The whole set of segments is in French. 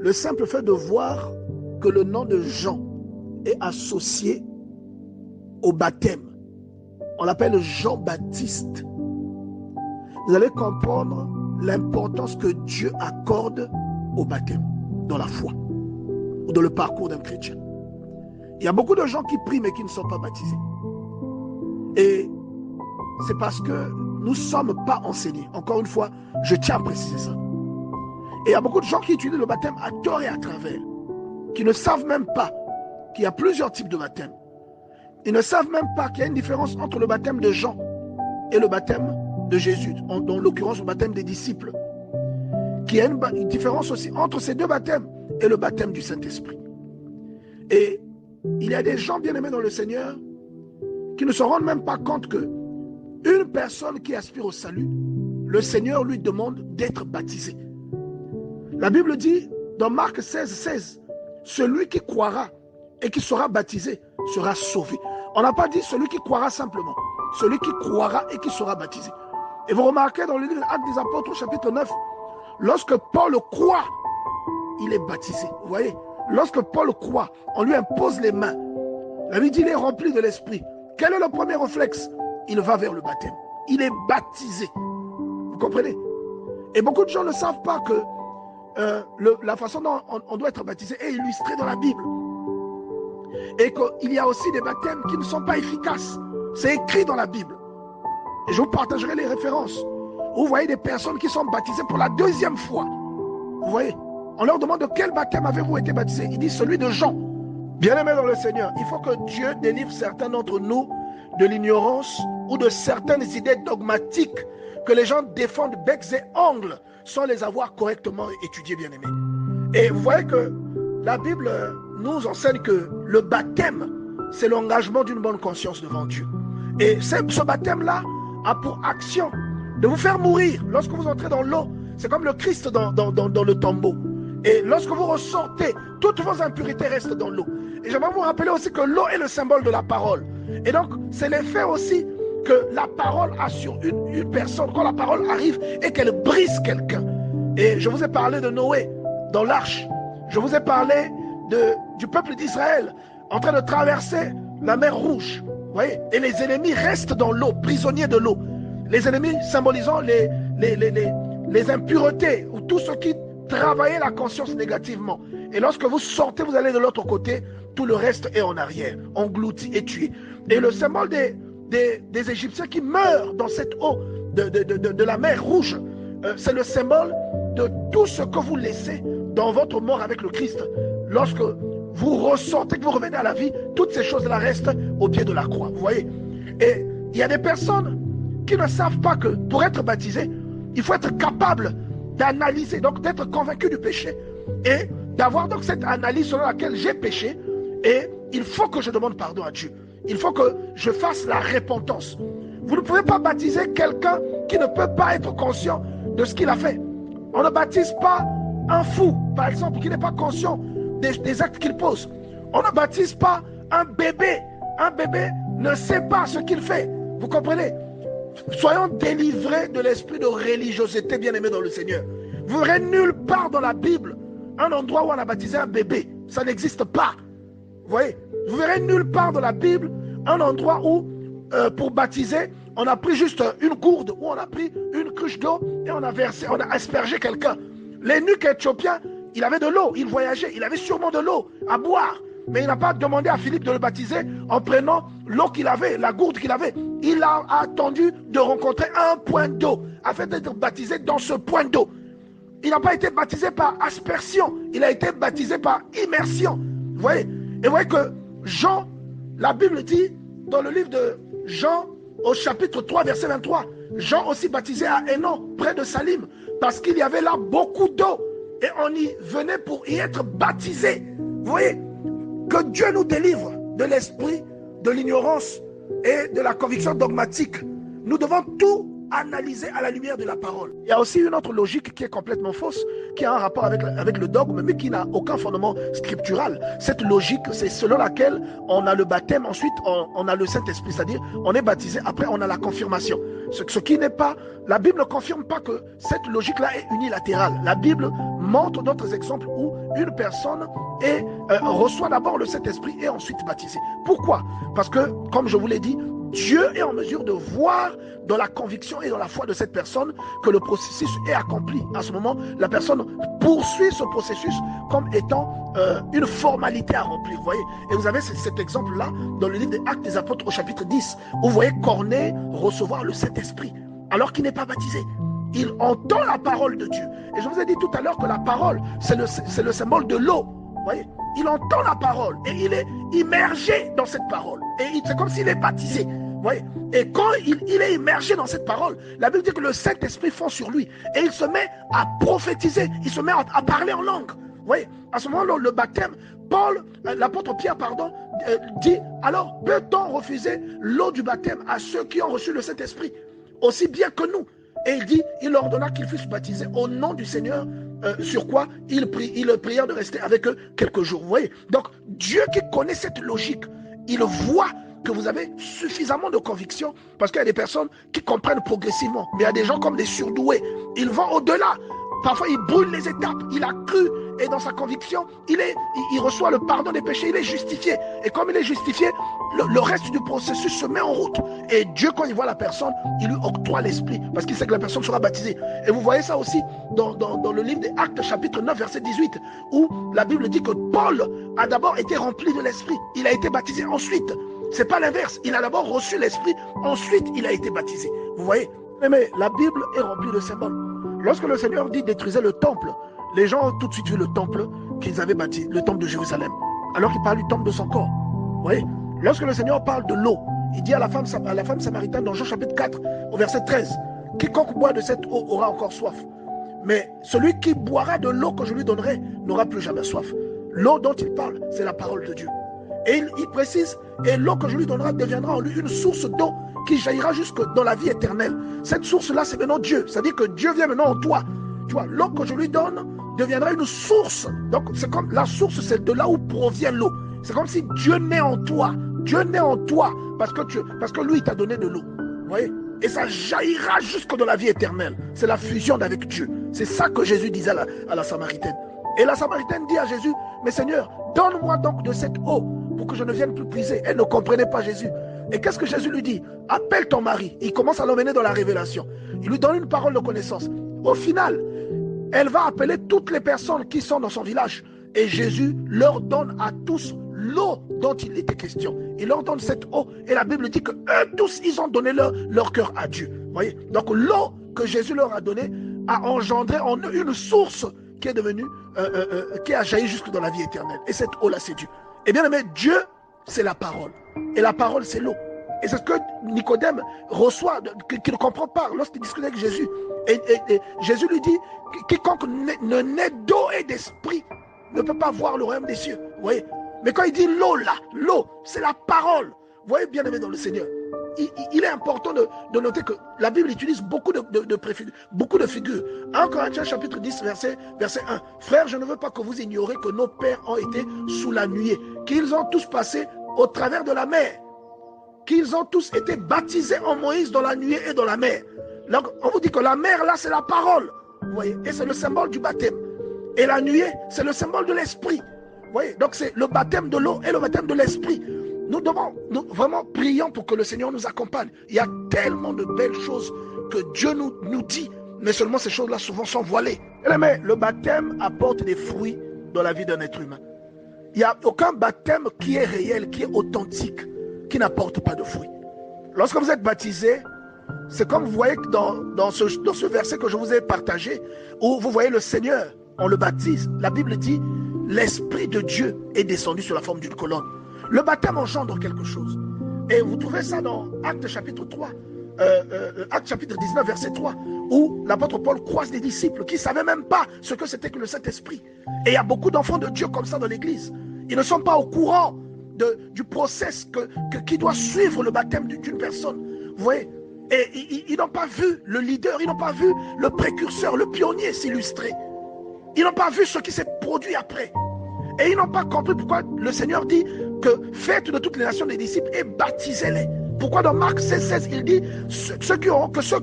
le simple fait de voir que le nom de Jean est associé au baptême, on l'appelle Jean-Baptiste, vous allez comprendre l'importance que Dieu accorde au baptême dans la foi ou dans le parcours d'un chrétien. Il y a beaucoup de gens qui prient mais qui ne sont pas baptisés. Et c'est parce que nous ne sommes pas enseignés. Encore une fois, je tiens à préciser ça. Et il y a beaucoup de gens qui utilisent le baptême à tort et à travers, qui ne savent même pas qu'il y a plusieurs types de baptême. Ils ne savent même pas qu'il y a une différence entre le baptême de Jean et le baptême de Jésus, dans l'occurrence le baptême des disciples. Qu'il y a une différence aussi entre ces deux baptêmes et le baptême du Saint-Esprit. Et il y a des gens bien aimés dans le Seigneur qui ne se rendent même pas compte que une personne qui aspire au salut, le Seigneur lui demande d'être baptisé. La Bible dit dans Marc 16, 16, celui qui croira et qui sera baptisé sera sauvé. On n'a pas dit celui qui croira simplement, celui qui croira et qui sera baptisé. Et vous remarquez dans le livre Actes des Apôtres, chapitre 9, lorsque Paul croit, il est baptisé. Vous voyez, lorsque Paul croit, on lui impose les mains. La Bible dit qu'il est rempli de l'Esprit. Quel est le premier réflexe? Il va vers le baptême. Il est baptisé. Vous comprenez? Et beaucoup de gens ne savent pas que la façon dont on doit être baptisé est illustrée dans la Bible. Et qu'il y a aussi des baptêmes qui ne sont pas efficaces. C'est écrit dans la Bible. Et je vous partagerai les références. Vous voyez des personnes qui sont baptisées pour la deuxième fois. Vous voyez, on leur demande de quel baptême avez-vous été baptisé? Ils disent celui de Jean. Bien-aimés dans le Seigneur, il faut que Dieu délivre certains d'entre nous de l'ignorance ou de certaines idées dogmatiques que les gens défendent becs et ongles sans les avoir correctement étudiées, bien-aimés. Et vous voyez que la Bible nous enseigne que le baptême, c'est l'engagement d'une bonne conscience devant Dieu. Et ce baptême-là a pour action de vous faire mourir. Lorsque vous entrez dans l'eau, c'est comme le Christ dans le tombeau. Et lorsque vous ressortez, toutes vos impurités restent dans l'eau. Et j'aimerais vous rappeler aussi que l'eau est le symbole de la parole. Et donc, c'est l'effet aussi que la parole a sur une personne, quand la parole arrive et qu'elle brise quelqu'un. Et je vous ai parlé de Noé dans l'arche. Je vous ai parlé du peuple d'Israël en train de traverser la mer Rouge. Vous voyez? Et les ennemis restent dans l'eau, prisonniers de l'eau. Les ennemis symbolisant les impuretés ou tout ce qui travaillait la conscience négativement. Et lorsque vous sortez, vous allez de l'autre côté, tout le reste est en arrière, englouti et tué. Et le symbole des Égyptiens qui meurent dans cette eau de la mer Rouge, c'est le symbole de tout ce que vous laissez dans votre mort avec le Christ. Lorsque vous ressortez, que vous revenez à la vie, toutes ces choses-là restent au pied de la croix. Vous voyez? Et il y a des personnes qui ne savent pas que pour être baptisé, il faut être capable d'analyser, donc d'être convaincu du péché et d'avoir donc cette analyse selon laquelle j'ai péché et il faut que je demande pardon à Dieu. Il faut que je fasse la repentance. Vous ne pouvez pas baptiser quelqu'un qui ne peut pas être conscient de ce qu'il a fait. On ne baptise pas un fou, par exemple, qui n'est pas conscient des actes qu'il pose. On ne baptise pas un bébé. Un bébé ne sait pas ce qu'il fait. Vous comprenez? Soyons délivrés de l'esprit de religiosité, bien-aimés dans le Seigneur. Vous verrez nulle part dans la Bible un endroit où on a baptisé un bébé. Ça n'existe pas. Vous voyez? Vous verrez nulle part dans la Bible un endroit où, pour baptiser, on a pris juste une gourde, ou on a pris une cruche d'eau et on a versé, on a aspergé quelqu'un. L'eunuque éthiopien, il avait de l'eau, il voyageait, il avait sûrement de l'eau à boire. Mais il n'a pas demandé à Philippe de le baptiser en prenant l'eau qu'il avait, la gourde qu'il avait. Il a attendu de rencontrer un point d'eau afin d'être baptisé dans ce point d'eau. Il n'a pas été baptisé par aspersion, il a été baptisé par immersion. Vous voyez? Et vous voyez que Jean, la Bible dit dans le livre de Jean au chapitre 3 verset 23, Jean aussi baptisé à Hénon près de Salim parce qu'il y avait là beaucoup d'eau et on y venait pour y être baptisé. Vous voyez? Que Dieu nous délivre de l'esprit, de l'ignorance et de la conviction dogmatique. Nous devons tout analyser à la lumière de la parole. Il y a aussi une autre logique qui est complètement fausse, qui a un rapport avec le dogme, mais qui n'a aucun fondement scriptural. Cette logique, c'est selon laquelle on a le baptême, ensuite on a le Saint-Esprit, c'est-à-dire on est baptisé, après on a la confirmation. Ce qui n'est pas, la Bible ne confirme pas que cette logique-là est unilatérale. La Bible montre d'autres exemples où une personne reçoit d'abord le Saint-Esprit et ensuite baptisée. Pourquoi? Parce que, comme je vous l'ai dit, Dieu est en mesure de voir dans la conviction et dans la foi de cette personne que le processus est accompli. À ce moment, la personne poursuit ce processus comme étant une formalité à remplir. Vous voyez? Et vous avez cet exemple-là dans le livre des Actes des Apôtres au chapitre 10, où vous voyez Corneille recevoir le Saint-Esprit alors qu'il n'est pas baptisé. Il entend la parole de Dieu. Et je vous ai dit tout à l'heure que la parole, c'est le symbole de l'eau. Vous voyez? Il entend la parole et il est immergé dans cette parole. Et c'est comme s'il est baptisé. Vous voyez? Et quand il est immergé dans cette parole, la Bible dit que le Saint-Esprit fond sur lui. Et il se met à prophétiser, il se met à parler en langue. Vous voyez? À ce moment-là, le baptême, l'apôtre Pierre, dit, alors peut-on refuser l'eau du baptême à ceux qui ont reçu le Saint-Esprit, aussi bien que nous? Et il dit, il ordonna qu'ils fussent baptisés au nom du Seigneur, sur quoi ils prièrent de rester avec eux quelques jours. Vous voyez? Donc, Dieu qui connaît cette logique, il voit que vous avez suffisamment de conviction, parce qu'il y a des personnes qui comprennent progressivement, mais il y a des gens comme des surdoués, ils vont au-delà. Parfois, il brûle les étapes, il a cru, et dans sa conviction, il reçoit le pardon des péchés, il est justifié. Et comme il est justifié, le reste du processus se met en route. Et Dieu, quand il voit la personne, il lui octroie l'esprit, parce qu'il sait que la personne sera baptisée. Et vous voyez ça aussi dans le livre des Actes, chapitre 9, verset 18, où la Bible dit que Paul a d'abord été rempli de l'esprit. Il a été baptisé ensuite. C'est pas l'inverse. Il a d'abord reçu l'esprit, ensuite il a été baptisé. Vous voyez? Mais la Bible est remplie de symboles. Lorsque le Seigneur dit détruisez le temple, les gens ont tout de suite vu le temple qu'ils avaient bâti, le temple de Jérusalem, alors qu'il parle du temple de son corps. Vous voyez? Lorsque le Seigneur parle de l'eau, il dit à la femme samaritaine dans Jean chapitre 4, au verset 13, quiconque boit de cette eau aura encore soif. Mais celui qui boira de l'eau que je lui donnerai n'aura plus jamais soif. L'eau dont il parle, c'est la parole de Dieu. Et il précise, et l'eau que je lui donnerai deviendra en lui une source d'eau qui jaillira jusque dans la vie éternelle. Cette source-là, c'est maintenant Dieu. C'est-à-dire que Dieu vient maintenant en toi. Tu vois, l'eau que je lui donne deviendra une source. Donc, c'est comme la source, c'est de là où provient l'eau. C'est comme si Dieu naît en toi. Dieu naît en toi parce que lui, il t'a donné de l'eau. Vous voyez? Et ça jaillira jusque dans la vie éternelle. C'est la fusion avec Dieu. C'est ça que Jésus disait à la Samaritaine. Et la Samaritaine dit à Jésus, mais Seigneur, donne-moi donc de cette eau pour que je ne vienne plus puiser. Elle ne comprenait pas Jésus. Et qu'est-ce que Jésus lui dit? Appelle ton mari. Il commence à l'emmener dans la révélation. Il lui donne une parole de connaissance. Au final, elle va appeler toutes les personnes qui sont dans son village. Et Jésus leur donne à tous l'eau dont il était question. Il leur donne cette eau. Et la Bible dit que eux tous, ils ont donné leur cœur à Dieu. Voyez? Donc l'eau que Jésus leur a donnée a engendré en eux une source qui est devenue, qui a jailli jusque dans la vie éternelle. Et cette eau-là, c'est Dieu. Et bien aimé, Dieu, c'est la parole. Et la parole, c'est l'eau. Et c'est ce que Nicodème reçoit, qu'il ne comprend pas lorsqu'il discute avec Jésus. Et Jésus lui dit, quiconque ne naît d'eau et d'esprit ne peut pas voir le royaume des cieux. Vous voyez? Mais quand il dit l'eau là, l'eau, c'est la parole. Vous voyez, bien aimé dans le Seigneur, il est important de noter que la Bible utilise beaucoup de figures. 1 Corinthiens chapitre 10, verset 1. Frères, je ne veux pas que vous ignoriez que nos pères ont été sous la nuée, qu'ils ont tous passé au travers de la mer, qu'ils ont tous été baptisés en Moïse dans la nuée et dans la mer. Donc, on vous dit que la mer, là, c'est la parole. Vous voyez? Et c'est le symbole du baptême. Et la nuée, c'est le symbole de l'esprit. Vous voyez? Donc, c'est le baptême de l'eau et le baptême de l'esprit. Nous vraiment prions pour que le Seigneur nous accompagne. Il y a tellement de belles choses que Dieu nous dit, mais seulement ces choses-là souvent sont voilées. Mais le baptême apporte des fruits dans la vie d'un être humain. Il n'y a aucun baptême qui est réel, qui est authentique, qui n'apporte pas de fruits. Lorsque vous êtes baptisé, c'est comme vous voyez dans ce verset que je vous ai partagé, où vous voyez le Seigneur, on le baptise. La Bible dit, l'Esprit de Dieu est descendu sur la forme d'une colonne. Le baptême engendre quelque chose. Et vous trouvez ça dans Actes chapitre 3, Actes chapitre 19, verset 3, où l'apôtre Paul croise des disciples qui ne savaient même pas ce que c'était que le Saint-Esprit. Et il y a beaucoup d'enfants de Dieu comme ça dans l'église. Ils ne sont pas au courant du process qui doit suivre le baptême d'une personne. Vous voyez? Et ils n'ont pas vu le leader, ils n'ont pas vu le précurseur, le pionnier s'illustrer. Ils n'ont pas vu ce qui s'est produit après. Et ils n'ont pas compris pourquoi le Seigneur dit que faites de toutes les nations des disciples et baptisez-les. Pourquoi dans Marc 16, il dit que ceux qui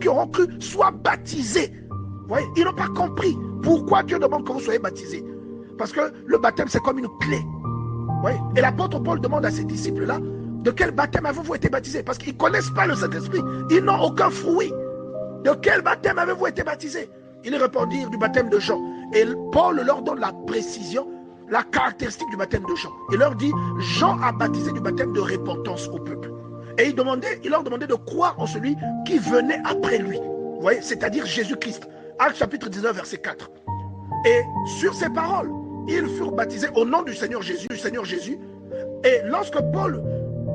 auront cru soient baptisés. Vous voyez, ils n'ont pas compris Pourquoi Dieu demande que vous soyez baptisés? Parce que le baptême, c'est comme une clé. Oui. Et l'apôtre Paul demande à ses disciples-là, de quel baptême avez-vous été baptisés? Parce qu'ils ne connaissent pas le Saint-Esprit. Ils n'ont aucun fruit. De quel baptême avez-vous été baptisés? Ils répondirent du baptême de Jean. Et Paul leur donne la précision, la caractéristique du baptême de Jean. Il leur dit, Jean a baptisé du baptême de repentance au peuple. Et il leur demandait de croire en celui qui venait après lui. Vous voyez, c'est-à-dire Jésus-Christ. Actes chapitre 19, verset 4. Et sur ces paroles, ils furent baptisés au nom du Seigneur Jésus, Et lorsque Paul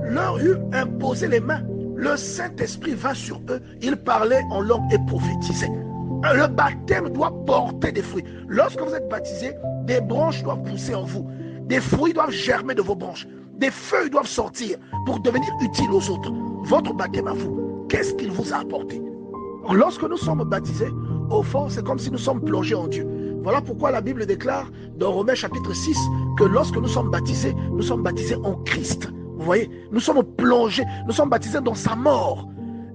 leur eut imposé les mains, le Saint-Esprit vint sur eux, ils parlaient en langue et prophétisaient. Le baptême doit porter des fruits. Lorsque vous êtes baptisé, des branches doivent pousser en vous. Des fruits doivent germer de vos branches. Des feuilles doivent sortir pour devenir utiles aux autres. Votre baptême à vous, qu'est-ce qu'il vous a apporté? Lorsque nous sommes baptisés, au fond, c'est comme si nous sommes plongés en Dieu. Voilà pourquoi la Bible déclare dans Romains chapitre 6 que lorsque nous sommes baptisés en Christ. Vous voyez, nous sommes plongés, nous sommes baptisés dans sa mort.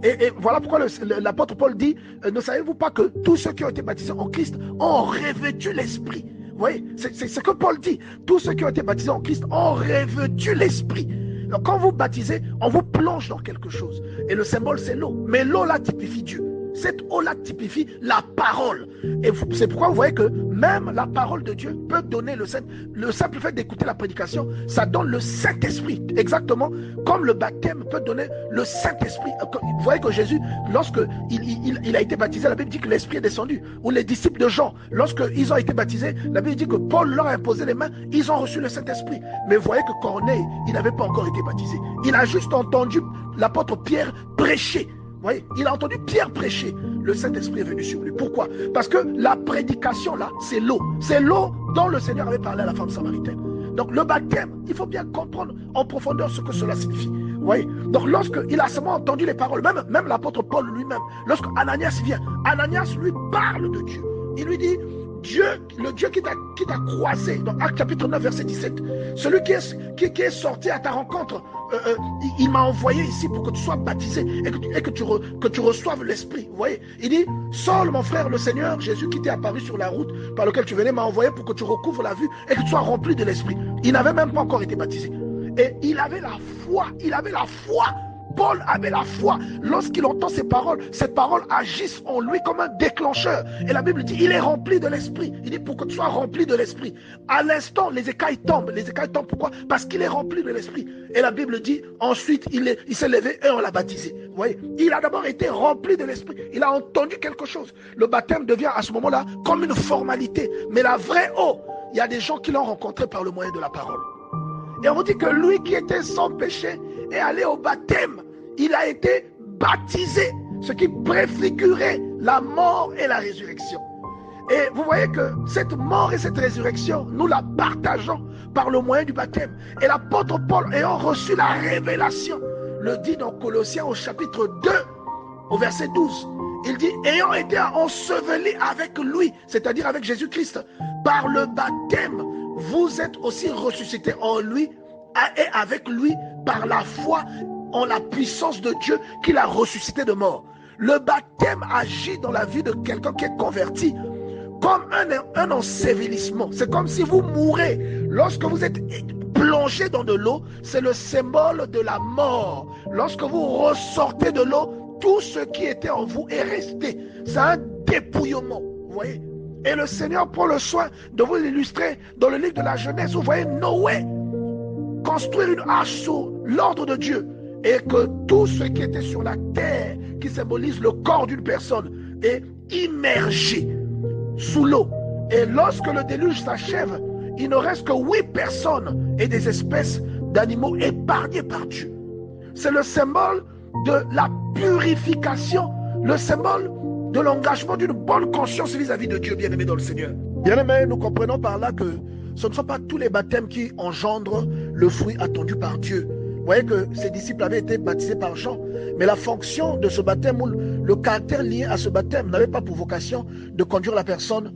Et voilà pourquoi l'apôtre Paul dit, ne savez-vous pas que tous ceux qui ont été baptisés en Christ ont revêtu l'Esprit? Vous voyez, c'est ce que Paul dit. Tous ceux qui ont été baptisés en Christ ont revêtu l'Esprit. Donc quand vous baptisez, on vous plonge dans quelque chose. Et le symbole, c'est l'eau. Mais l'eau là typifie Dieu. Cette eau-là typifie la parole. Et c'est pourquoi vous voyez que même la parole de Dieu peut donner le simple fait d'écouter la prédication, ça donne le Saint-Esprit. Exactement comme le baptême peut donner le Saint-Esprit. Vous voyez que Jésus, lorsque il a été baptisé, la Bible dit que l'Esprit est descendu. Ou les disciples de Jean, lorsqu'ils ont été baptisés, la Bible dit que Paul leur a imposé les mains, ils ont reçu le Saint-Esprit. Mais vous voyez que Corneille, il n'avait pas encore été baptisé. Il a juste entendu l'apôtre Pierre prêcher. Vous voyez, il a entendu Pierre prêcher. Le Saint-Esprit est venu sur lui. Pourquoi? Parce que la prédication là, c'est l'eau. C'est l'eau dont le Seigneur avait parlé à la femme samaritaine. Donc le baptême, il faut bien comprendre en profondeur ce que cela signifie. Vous voyez? Donc lorsqu'il a seulement entendu les paroles, même l'apôtre Paul lui-même, lorsque Ananias vient, Ananias lui parle de Dieu. Il lui dit, le Dieu qui t'a croisé, dans Actes chapitre 9, verset 17, celui qui est sorti à ta rencontre, il m'a envoyé ici pour que tu sois baptisé et que tu reçoives l'Esprit. Vous voyez, il dit, Saul, mon frère, le Seigneur Jésus qui t'est apparu sur la route par laquelle tu venais m'a envoyé pour que tu recouvres la vue et que tu sois rempli de l'Esprit. Il n'avait même pas encore été baptisé. Et il avait la foi. Paul avait la foi. Lorsqu'il entend ces paroles agissent en lui comme un déclencheur. Et la Bible dit, il est rempli de l'Esprit. Il dit, pour que tu sois rempli de l'Esprit. À l'instant, les écailles tombent. Les écailles tombent, pourquoi? Parce qu'il est rempli de l'Esprit. Et la Bible dit, ensuite, il s'est levé et on l'a baptisé. Vous voyez, il a d'abord été rempli de l'Esprit. Il a entendu quelque chose. Le baptême devient à ce moment-là comme une formalité. Mais la vraie eau, il y a des gens qui l'ont rencontré par le moyen de la parole. Et on dit que lui qui était sans péché est allé au baptême. Il a été baptisé, ce qui préfigurait la mort et la résurrection. Et vous voyez que cette mort et cette résurrection, nous la partageons par le moyen du baptême. Et l'apôtre Paul, ayant reçu la révélation, le dit dans Colossiens au chapitre 2, au verset 12. Il dit, ayant été enseveli avec lui, c'est-à-dire avec Jésus-Christ, par le baptême, vous êtes aussi ressuscités en lui et avec lui par la foi en la puissance de Dieu qui l'a ressuscité de mort. Le baptême agit dans la vie de quelqu'un qui est converti comme un ensevelissement. C'est comme si vous mourrez. Lorsque vous êtes plongé dans de l'eau, c'est le symbole de la mort. Lorsque vous ressortez de l'eau, tout ce qui était en vous est resté. C'est un dépouillement. Vous voyez? Et le Seigneur prend le soin de vous illustrer dans le livre de la Genèse. Vous voyez Noé construire une arche sous l'ordre de Dieu. Et que tout ce qui était sur la terre, qui symbolise le corps d'une personne, est immergé sous l'eau. Et lorsque le déluge s'achève, il ne reste que 8 personnes et des espèces d'animaux épargnés par Dieu. C'est le symbole de la purification, le symbole de l'engagement d'une bonne conscience vis-à-vis de Dieu, bien-aimé dans le Seigneur. Bien-aimé, nous comprenons par là que ce ne sont pas tous les baptêmes qui engendrent le fruit attendu par Dieu. Vous voyez que ses disciples avaient été baptisés par Jean, mais la fonction de ce baptême ou le caractère lié à ce baptême n'avait pas pour vocation de conduire la personne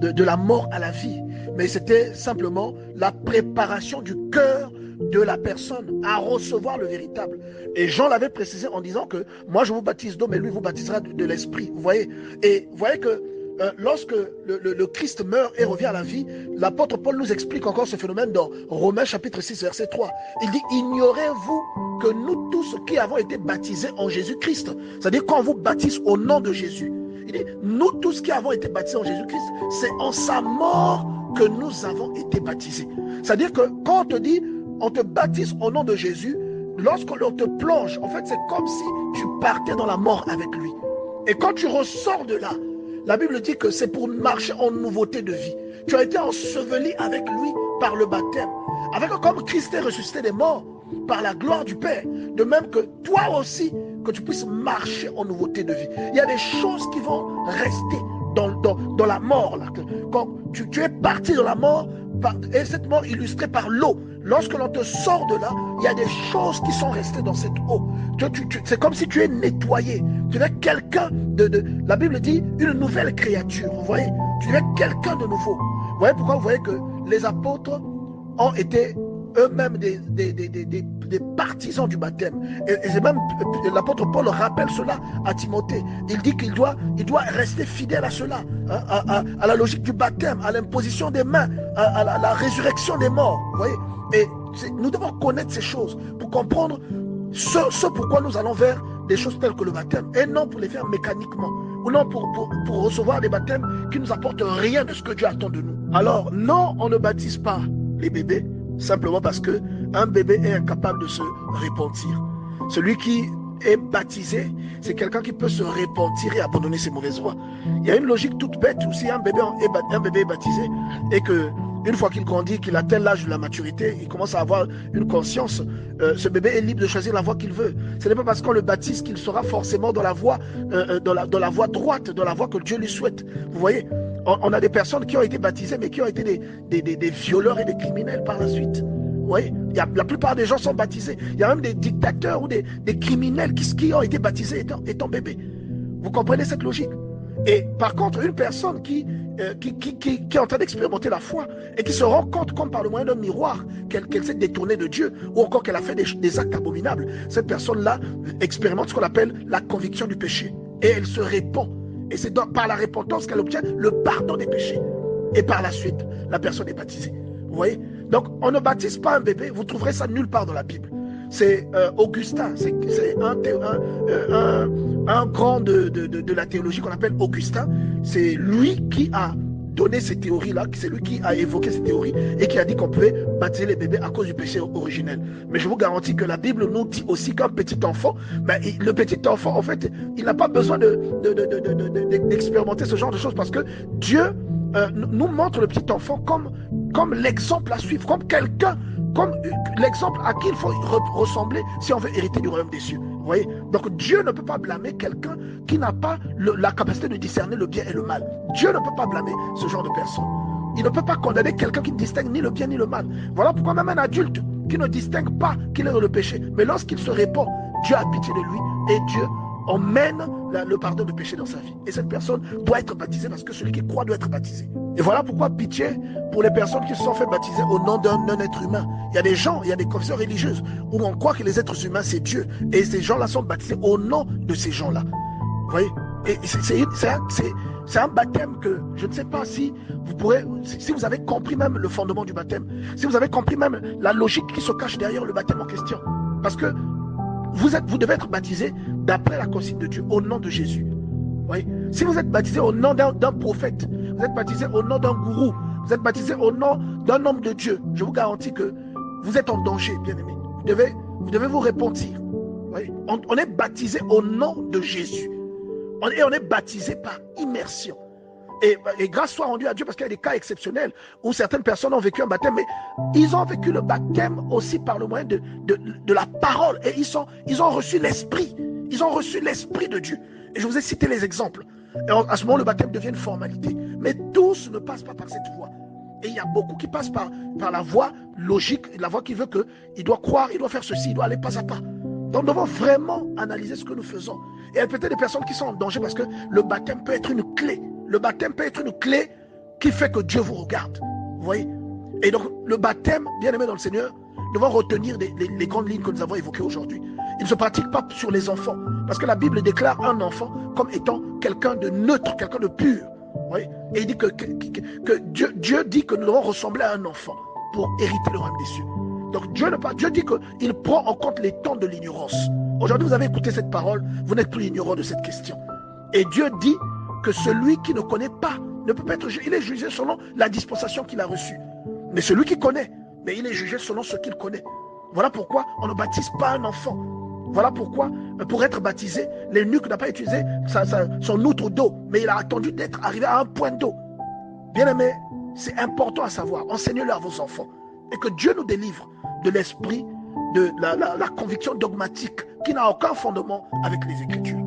de la mort à la vie, mais c'était simplement la préparation du cœur de la personne à recevoir le véritable. Et Jean l'avait précisé en disant que moi je vous baptise d'eau, mais lui vous baptisera de l'esprit. Vous voyez? Et vous voyez que lorsque le Christ meurt et revient à la vie, l'apôtre Paul nous explique encore ce phénomène dans Romains chapitre 6, verset 3. Il dit, ignorez-vous que nous tous qui avons été baptisés en Jésus-Christ, c'est-à-dire quand on vous baptise au nom de Jésus, il dit, nous tous qui avons été baptisés en Jésus-Christ, c'est en sa mort que nous avons été baptisés. C'est-à-dire que quand on te dit, on te baptise au nom de Jésus, lorsque l'on te plonge, en fait, c'est comme si tu partais dans la mort avec lui. Et quand tu ressors de là, la Bible dit que c'est pour marcher en nouveauté de vie. Tu as été enseveli avec lui par le baptême. Comme Christ est ressuscité des morts par la gloire du Père. De même que toi aussi, que tu puisses marcher en nouveauté de vie. Il y a des choses qui vont rester dans la mort. Là. Quand tu es parti dans la mort, et cette mort illustrée par l'eau. Lorsque l'on te sort de là, il y a des choses qui sont restées dans cette eau. C'est comme si tu es nettoyé. Tu es quelqu'un la Bible dit une nouvelle créature. Vous voyez, tu es quelqu'un de nouveau. Vous voyez pourquoi vous voyez que les apôtres ont été eux-mêmes des partisans du baptême. Et même l'apôtre Paul rappelle cela à Timothée. Il dit qu'il doit rester fidèle à cela, à la logique du baptême, à l'imposition des mains, à la résurrection des morts. Vous voyez. Et nous devons connaître ces choses pour comprendre ce pourquoi nous allons vers des choses telles que le baptême, et non pour les faire mécaniquement, ou non pour recevoir des baptêmes qui ne nous apportent rien de ce que Dieu attend de nous. Alors, non, on ne baptise pas les bébés, simplement parce qu'un bébé est incapable de se repentir. Celui qui est baptisé, c'est quelqu'un qui peut se repentir et abandonner ses mauvaises voies. Il y a une logique toute bête où si un bébé est baptisé et que une fois qu'il grandit, qu'il atteint l'âge de la maturité, il commence à avoir une conscience, ce bébé est libre de choisir la voie qu'il veut. Ce n'est pas parce qu'on le baptise qu'il sera forcément dans la voie droite, dans la voie que Dieu lui souhaite. Vous voyez, on a des personnes qui ont été baptisées, mais qui ont été des violeurs et des criminels par la suite. Vous voyez, la plupart des gens sont baptisés. Il y a même des dictateurs ou des criminels qui ont été baptisés étant bébés. Vous comprenez cette logique? Et par contre, une personne qui est en train d'expérimenter la foi et qui se rend compte, comme par le moyen d'un miroir, qu'elle s'est détournée de Dieu ou encore qu'elle a fait des actes abominables, cette personne-là expérimente ce qu'on appelle la conviction du péché. Et elle se répand. Et c'est par la repentance qu'elle obtient le pardon des péchés. Et par la suite, la personne est baptisée. Vous voyez? Donc, on ne baptise pas un bébé. Vous trouverez ça nulle part dans la Bible. C'est Augustin, c'est un grand de la théologie qu'on appelle Augustin. C'est lui qui a donné ces théories-là, c'est lui qui a évoqué ces théories et qui a dit qu'on pouvait baptiser les bébés à cause du péché originel. Mais je vous garantis que la Bible nous dit aussi qu'un petit enfant, le petit enfant, en fait, il n'a pas besoin d'expérimenter ce genre de choses parce que Dieu nous montre le petit enfant comme l'exemple à suivre, comme quelqu'un, comme l'exemple à qui il faut ressembler si on veut hériter du royaume des cieux. Vous voyez? Donc Dieu ne peut pas blâmer quelqu'un qui n'a pas la capacité de discerner le bien et le mal. Dieu ne peut pas blâmer ce genre de personne. Il ne peut pas condamner quelqu'un qui ne distingue ni le bien ni le mal. Voilà pourquoi même un adulte qui ne distingue pas qu'il est dans le péché, mais lorsqu'il se répand, Dieu a pitié de lui et Dieu emmène le pardon de péché dans sa vie. Et cette personne doit être baptisée parce que celui qui croit doit être baptisé. Et voilà pourquoi pitié pour les personnes qui se sont fait baptiser au nom d'un être humain. Il y a des gens, il y a des confessions religieuses où on croit que les êtres humains c'est Dieu. Et ces gens-là sont baptisés au nom de ces gens-là. Vous voyez? Et c'est un baptême que je ne sais pas si vous avez compris même le fondement du baptême, si vous avez compris même la logique qui se cache derrière le baptême en question. Parce que vous devez être baptisé d'après la consigne de Dieu, au nom de Jésus. Oui. Si vous êtes baptisé au nom d'un prophète, vous êtes baptisé au nom d'un gourou, vous êtes baptisé au nom d'un homme de Dieu, je vous garantis que vous êtes en danger, bien-aimés. Vous devez vous repentir. Oui. On est baptisé au nom de Jésus. On est baptisé par immersion. Et grâce soit rendue à Dieu parce qu'il y a des cas exceptionnels où certaines personnes ont vécu un baptême, mais ils ont vécu le baptême aussi par le moyen de la parole. Et ils ont reçu l'esprit. Ils ont reçu l'esprit de Dieu. Et je vous ai cité les exemples. Et à ce moment, le baptême devient une formalité. Mais tous ne passent pas par cette voie. Et il y a beaucoup qui passent par la voie logique, la voie qui veut qu'il doit croire, il doit faire ceci, il doit aller pas à pas. Donc nous devons vraiment analyser ce que nous faisons. Et il y a peut-être des personnes qui sont en danger parce que le baptême peut être une clé. Le baptême peut être une clé qui fait que Dieu vous regarde. Vous voyez? Et donc, le baptême, bien aimé dans le Seigneur, nous devons retenir les grandes lignes que nous avons évoquées aujourd'hui. Il ne se pratique pas sur les enfants. Parce que la Bible déclare un enfant comme étant quelqu'un de neutre, quelqu'un de pur. Vous Oui. Et il dit que Dieu dit que nous devons ressembler à un enfant pour hériter le royaume des cieux. Donc Dieu dit qu'il prend en compte les temps de l'ignorance. Aujourd'hui, vous avez écouté cette parole, vous n'êtes plus ignorant de cette question. Et Dieu dit que celui qui ne connaît pas ne peut pas être jugé. Il est jugé selon la dispensation qu'il a reçue. Mais celui qui connaît, mais il est jugé selon ce qu'il connaît. Voilà pourquoi on ne baptise pas un enfant. Voilà pourquoi, pour être baptisé, l'eunuque n'a pas utilisé son outre d'eau, mais il a attendu d'être arrivé à un point d'eau. Bien aimé, c'est important à savoir. Enseignez-le à vos enfants. Et que Dieu nous délivre de l'esprit de la conviction dogmatique qui n'a aucun fondement avec les Écritures.